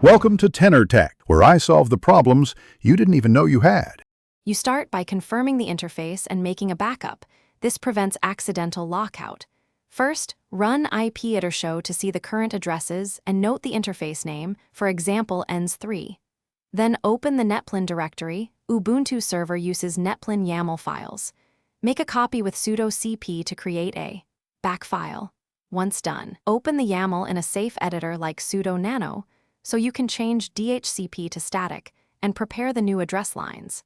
Welcome to Tenor Tech, where I solve the problems you didn't even know you had. You start by confirming the interface and making a backup. This prevents accidental lockout. First, run ipeditorshow to see the current addresses and note the interface name, for example ENS3. Then open the netplin directory. Ubuntu server uses netplin YAML files. Make a copy with sudo cp to create a back file. Once done, open the YAML in a safe editor like sudo nano, so you can change DHCP to static and prepare the new address lines.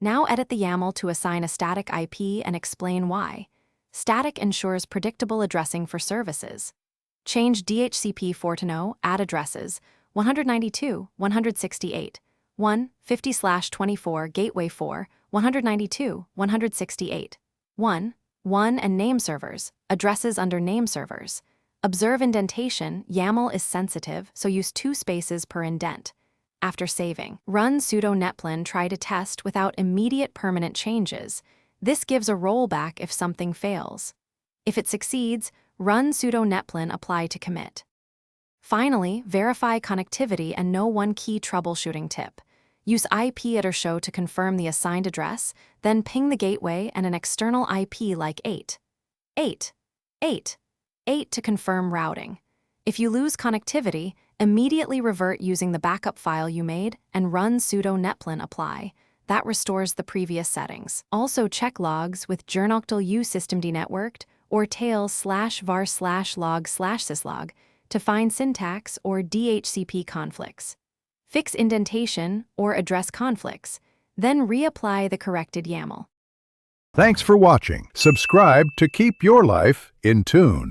Now edit the YAML to assign a static IP and explain why. Static ensures predictable addressing for services. Change DHCP for to know, add addresses, 192, 168, 1, 50/24 gateway 4, 192, 168, 1, 1 and name servers, addresses under name servers. Observe indentation. YAML is sensitive, so use 2 spaces per indent. After saving, run sudo netplin try to test without immediate permanent changes. This gives a rollback if something fails. If it succeeds, run sudo netplin apply to commit. Finally, verify connectivity and know one key troubleshooting tip. Use ipeditorshow to confirm the assigned address, then ping the gateway and an external IP like 8 to confirm routing. If you lose connectivity, immediately revert using the backup file you made and run sudo netplin apply. That restores the previous settings. Also check logs with journoctal u systemd networked or tails/var/log/syslog to find syntax or DHCP conflicts. Fix indentation or address conflicts, then reapply the corrected YAML. Thanks for watching. Subscribe to keep your life in tune.